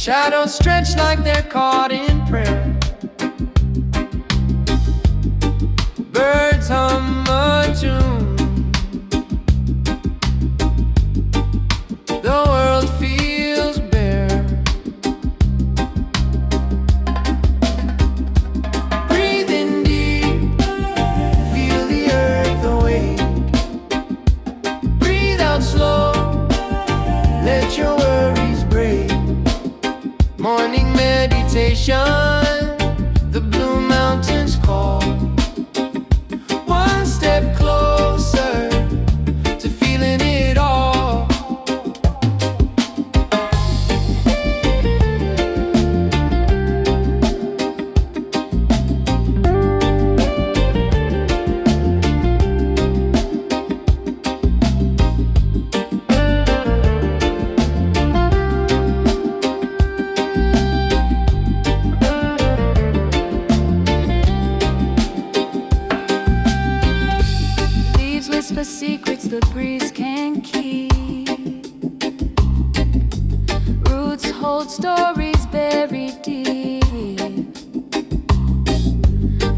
Shadows stretch like they're caught in prayer. Birds hum a tune. The world feels bare. Breathe in deep, feel the earth awake. Breathe out slow, let your worries break. Morning meditation, the blue mountains call. One step closer to feeling it all. Whisper secrets the breeze can't keep. Roots hold stories buried deep.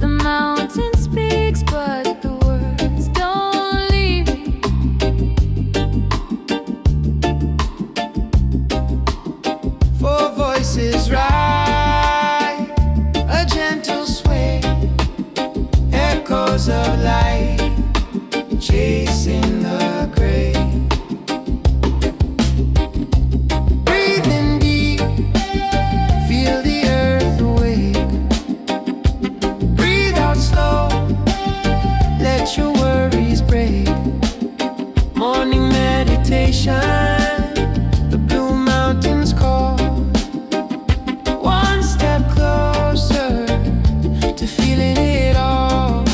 The mountain speaks, but the words don't leave. Four voices ride, a gentle sway, echoes of light chasing the gray. Breathe in deep, feel the earth awake. Breathe out slow, let your worries break. Morning meditation, the blue mountains call. One step closer to feeling it all.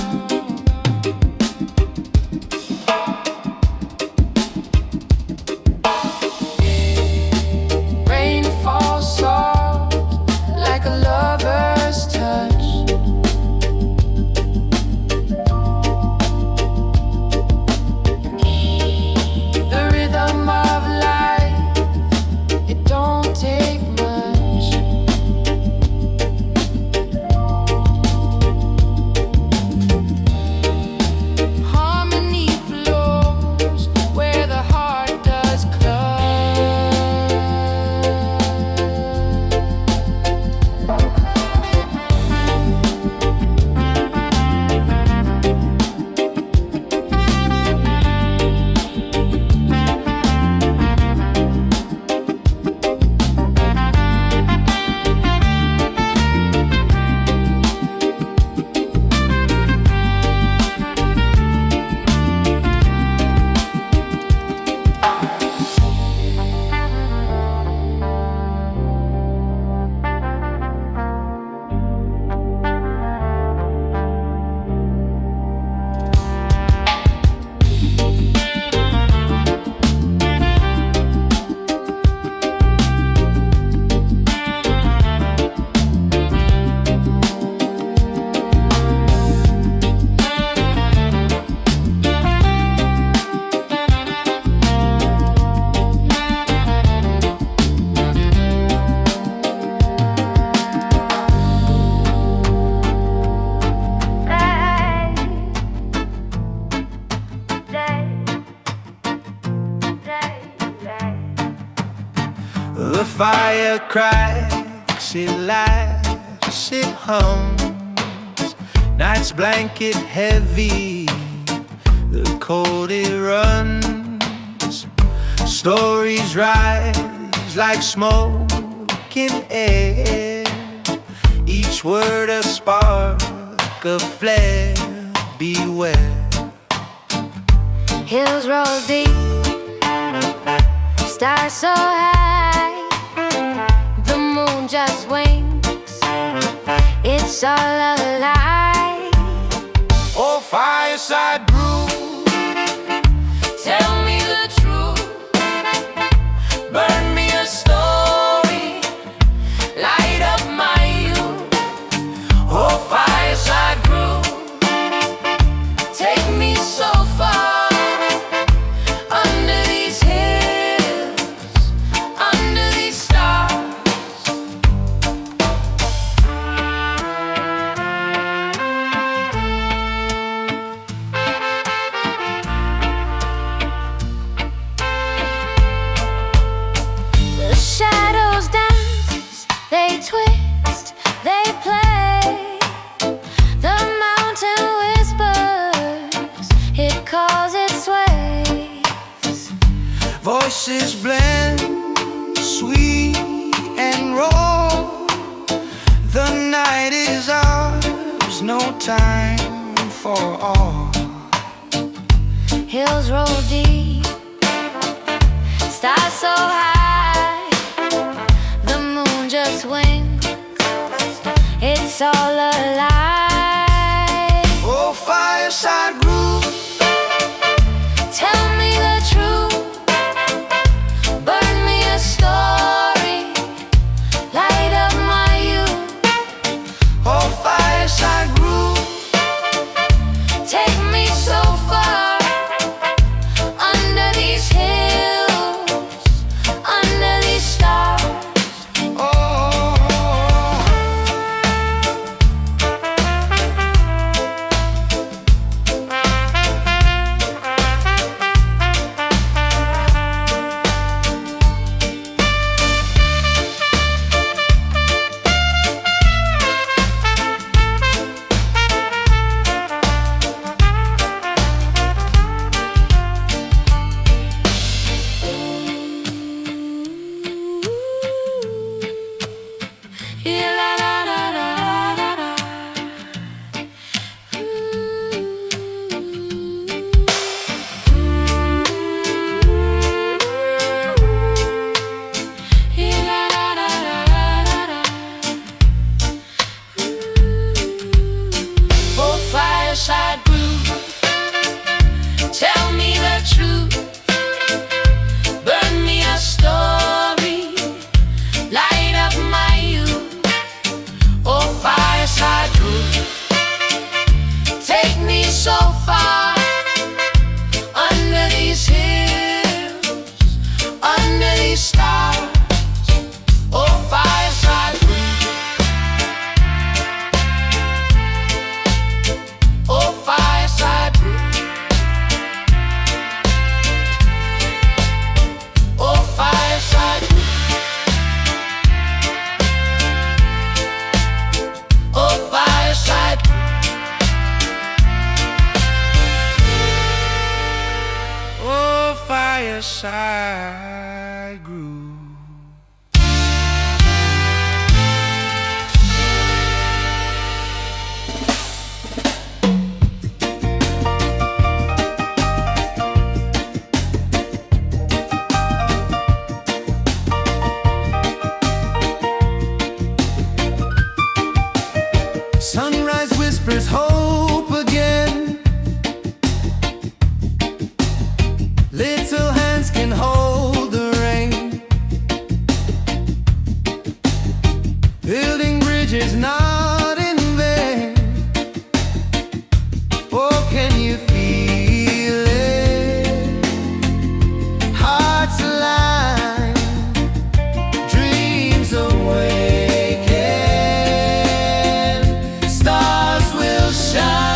The fire cracks, it laughs, it hums. Night's blanket heavy, the cold it runs. Stories rise like smoke in air. Each word a spark, a flare, beware. Hills roll deep, stars so high. The moon just winks, it's all a lie. Oh, fireside brew, Tell me the truth, burn me a story, light up my youth. oh, fireside brew. Take me so far, under these hills, under these stars. Voices blend, sweet and raw. The night is ours, no time for all. Hills roll deep, stars so high, the moon just winks, it's all alive. Oh, fireside groove, tell me the truth, burn me a story, light up my youth. oh, fireside groove, take me so far, under these hills, under these stars. oh. Oh, fireside groove, tell me the truth, burn me a story, light up my youth. Oh, fireside groove, take me so far, under these hills, under these stars. Oh, fireside groove, oh, fireside groove, oh, fireside groove, oh, fireside groove, Oh, fireside groove. Sunrise whispers hope again. Little hands can hold the rain. Building bridges not in vain. Oh, can you feel it? Hearts align, dreams awaken. Stars will shine.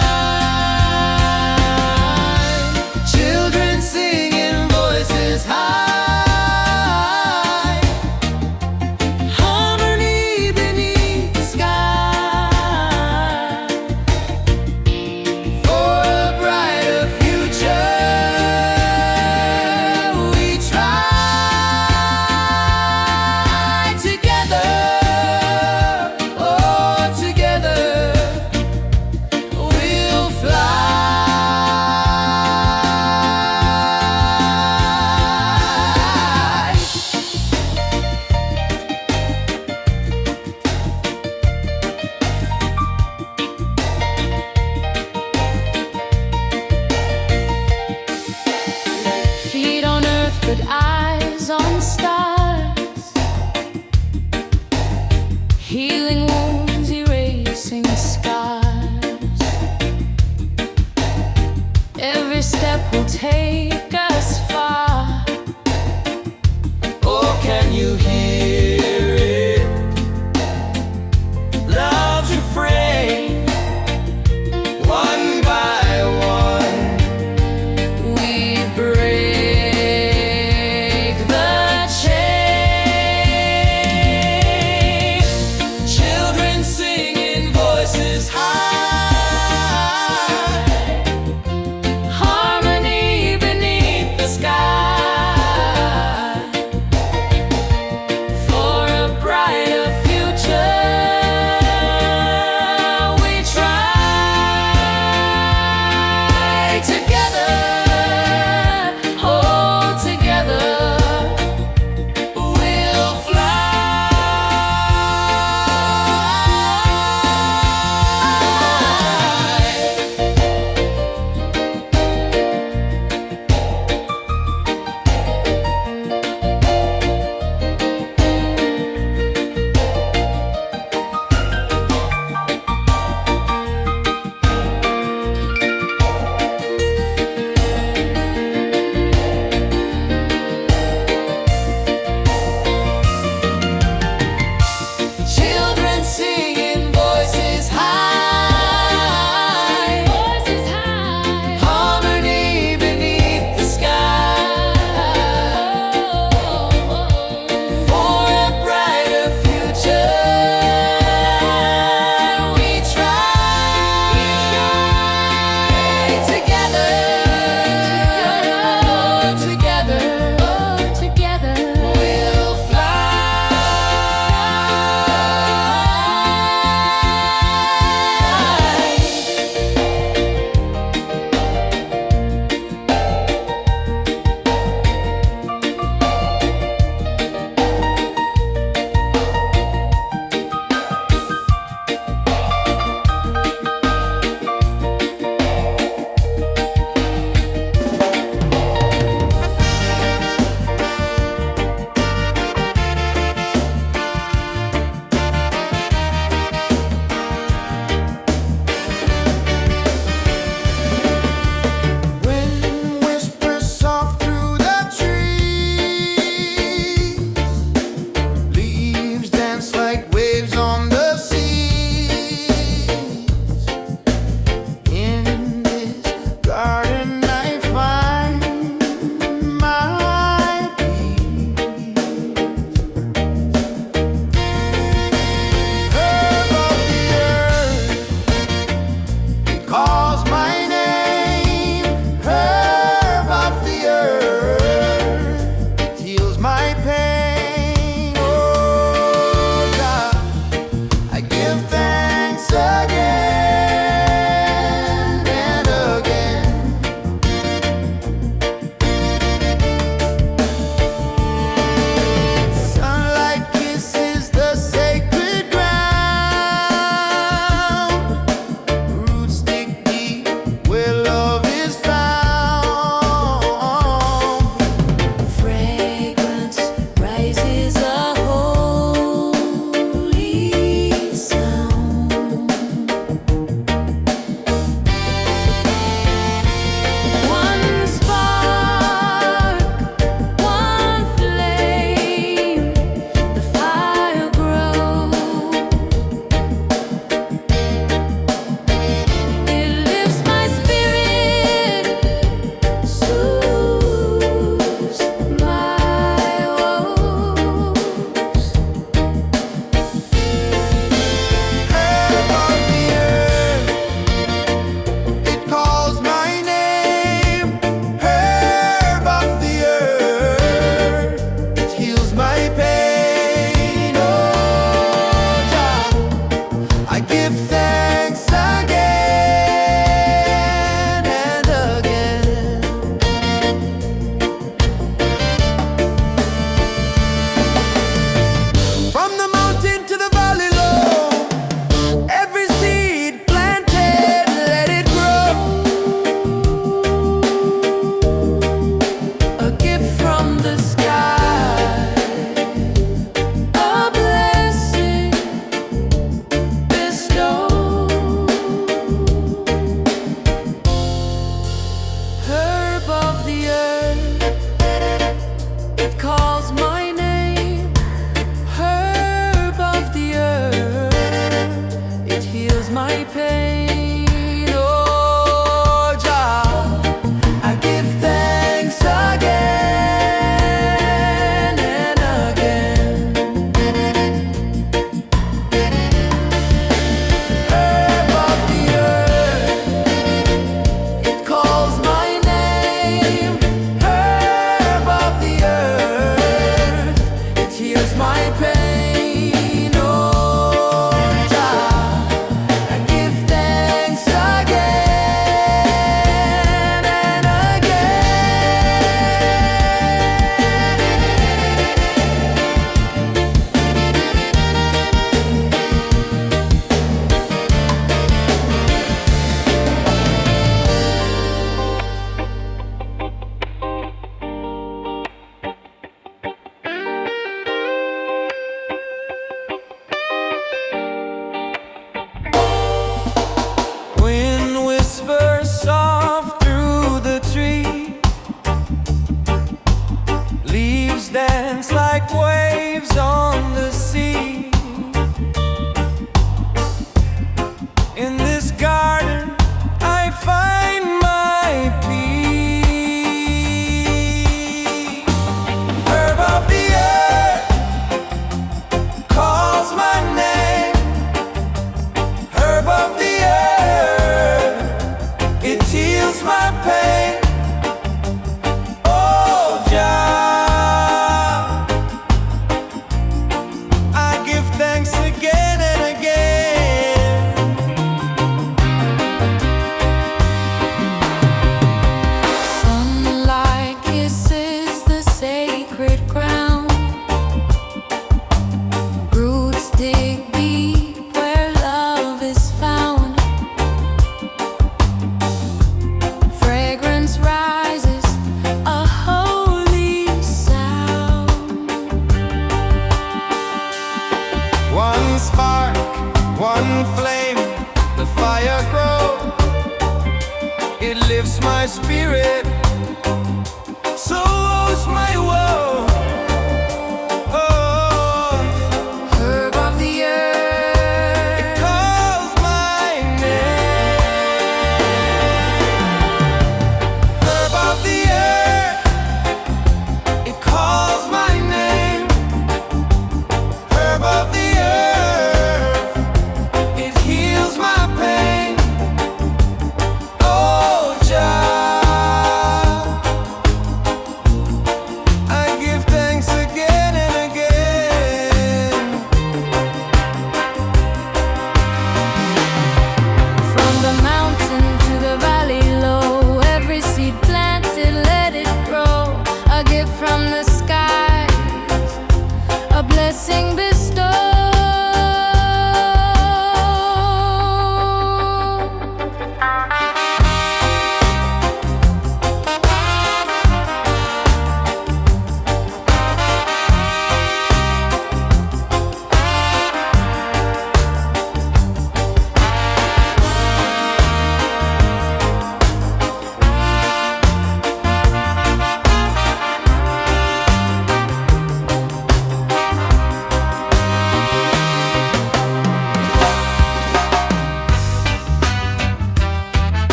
like waves on the sea. In this garden I find my peace. Herb of the earth calls my name. Herb of the earth, it heals my pain. Oh, Jah, I give thanks again and again. Sunlight kisses the sacred ground. Roots dig deep where love is found. Fragrance rises, a holy sound. One spark, one flame, the fire grows. It lifts my spirit, so is my woe. Oh, Herb of the earth, it calls my name. Herb of the earth, it calls my name. Herb of the earth, it heals my pain. Oh, Jah, I give thanks again and again. from the mountain to the valley low, every seed planted, let it grow. A gift from the skies, a blessing bestowed.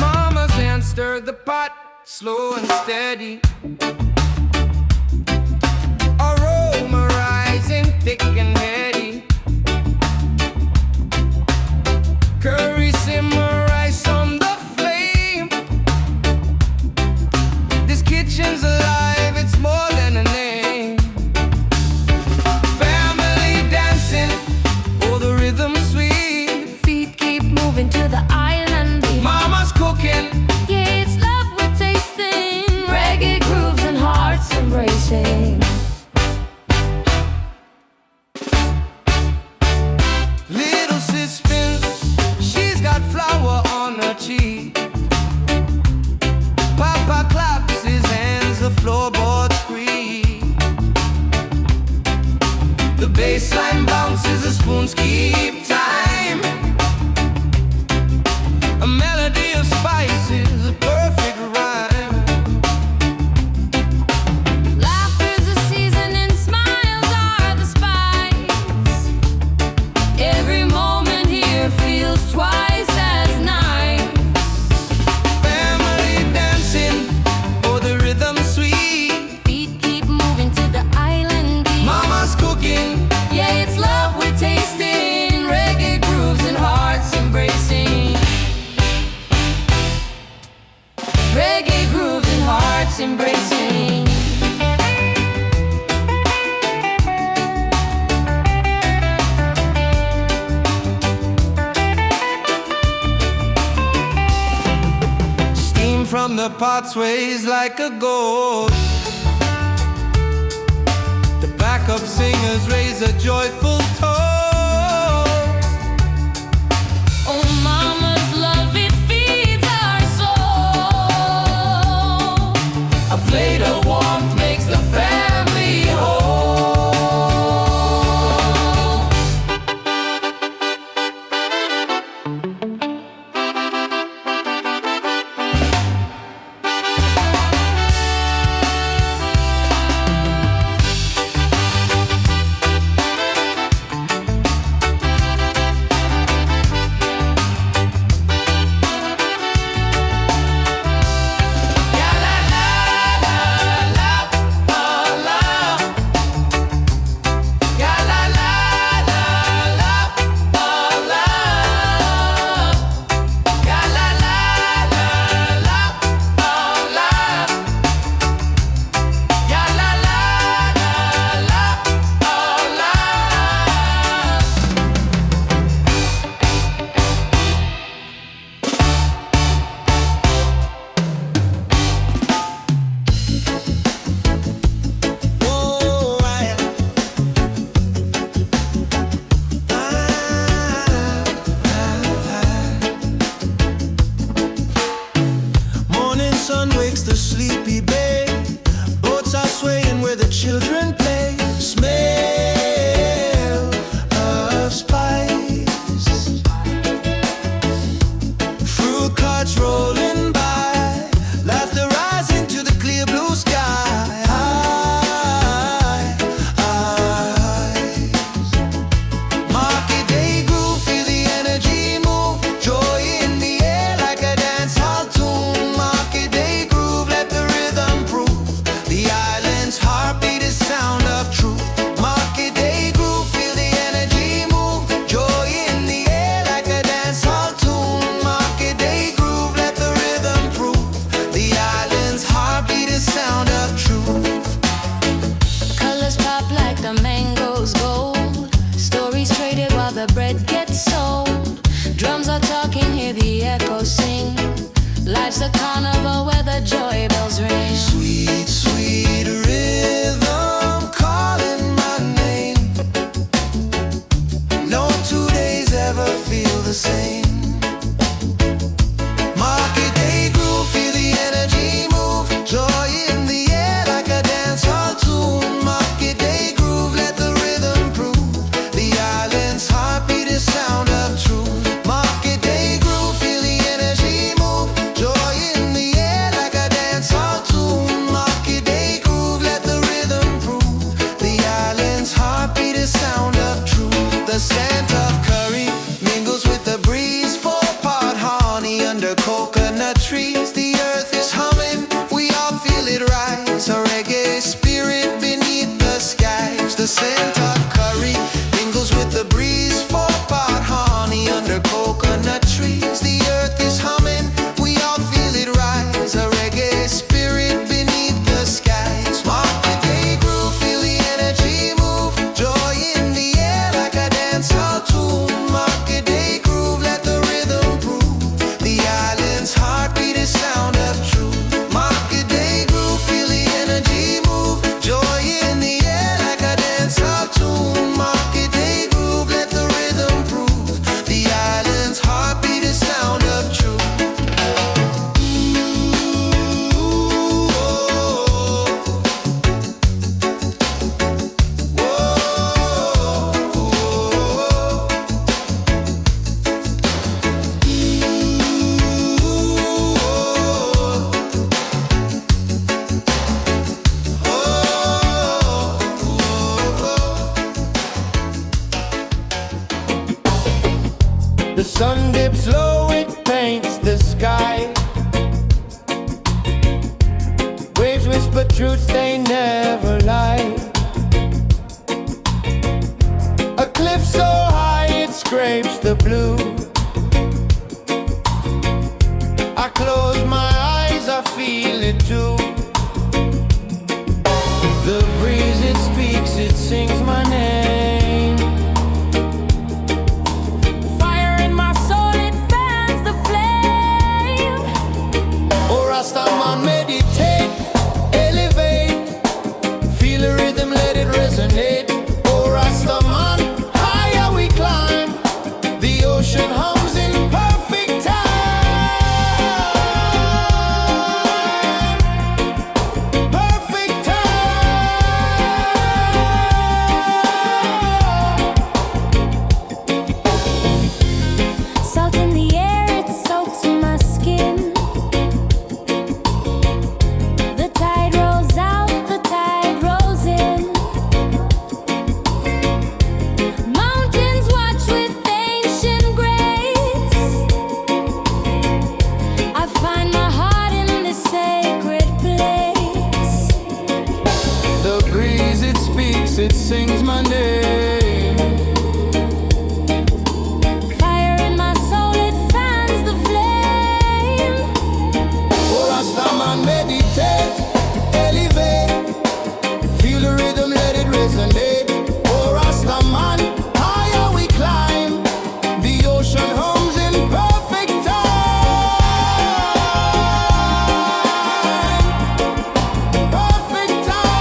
Mama's hand stirred the pot, slow and steady. Aroma rising thick and heady. Curry simmer rice on the flame. This kitchen's alive, it's more than a name. Family dancing, oh the rhythm sweet. Feet keep moving to the island beat. Mama's cooking, Yeah, it's love we're tasting. Reggae grooves and hearts embracing. little sis spins, she's got flour on her cheek. Papa claps his hands, the floorboards creak. The bassline bounces, the spoons keep time. A melody of spices, a perfect rhyme. Laughter's the season and smiles are the spice. Every moment here feels twice as nice. Family dancing, oh the rhythm sweet. Feet keep moving to the island beat. Mama's cooking, Yeah, it's love we're tasting. Reggae grooves and hearts embracing. Reggae grooves and hearts embracing. steam from the pot sways like a ghost. The backup singers raise a joyful toast. Oh, mama's love, it feeds our soul. A plate of warmth makes the family whole. bread gets sold. Drums are talking, hear the echo sing. Life's a carnival where the joy bells ring. Sweet, sweet rhythm calling my name. No 2 days ever feel the same. Market day groove, feel the energy move. Joy in the air like a dance hall tune. Market day groove, let the rhythm prove. The island's heartbeat is sound of truth. Market day groove, feel the energy move. Joy in the air like a dance hall tune. Market day groove, let the rhythm prove. The island's heartbeat is sound of truth. The scent of curry mingles with the breeze. 4-part honey under coconut trees. The earth is humming, we all feel it rise. A reggae spirit beneath the skies. The scent of curry mingles with the breeze. 4-part honey under coconut trees. The earth is humming, we all feel it rise. A reggae spirit beneath the skies. Market day groove, feel the energy move. Joy in the air like a dance hall tune. Market day groove, let the rhythm prove. The island's heartbeat is sound of truth. Market day groove, feel the energy move. Joy in the air like a dance hall tune. Market day groove, let the rhythm prove. The island's heartbeat is sound of truth. The sun dips low, it paints the sky. Waves whisper truths, they never lie. A cliff so high, it scrapes the blue. I close my eyes, I feel it too. The breeze, it speaks, it sings my name. Fire in my soul, it fans the flame. Oh, Rasta man, meditate, elevate. Feel the rhythm, let it resonate. Oh, Rasta man, higher we climb. The ocean hums in perfect time. Perfect time. Salt in the air, it soaks my skin. The tide rolls out, the tide rolls in. Mountains watch with ancient grace. I find my heart in this sacred place. The breeze, it speaks, it sings my name. Fire in my soul, it fans the flame. Oh, Rasta man, meditate, elevate. Feel the rhythm, let it resonate. Oh, Rasta man, higher we climb. The ocean hums in perfect time. Perfect time.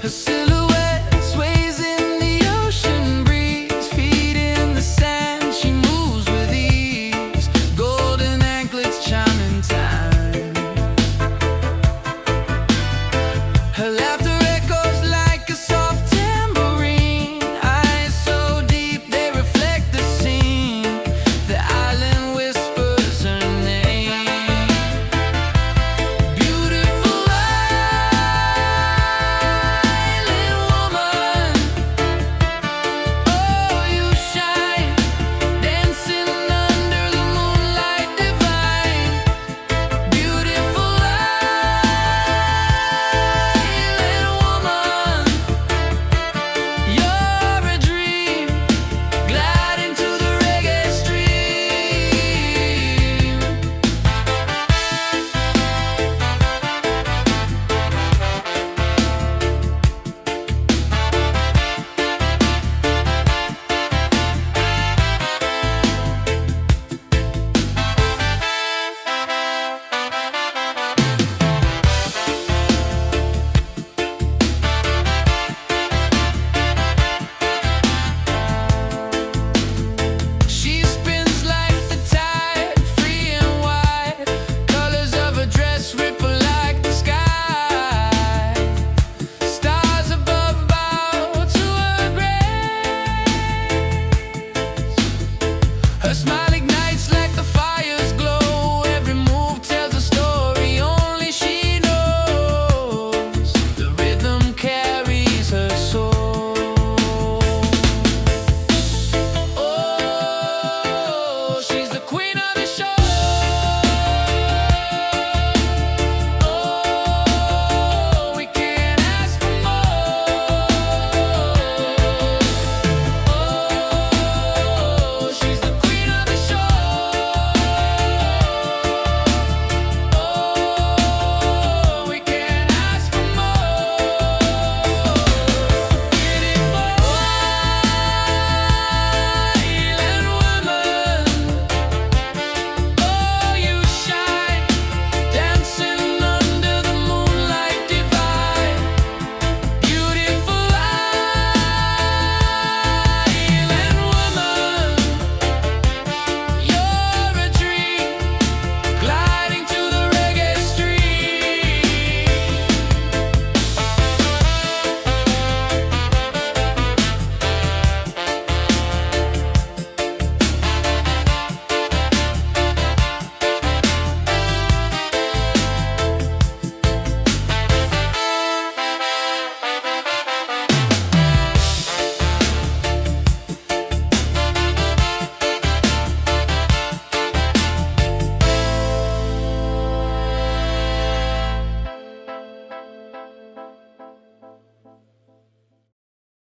Her silhouette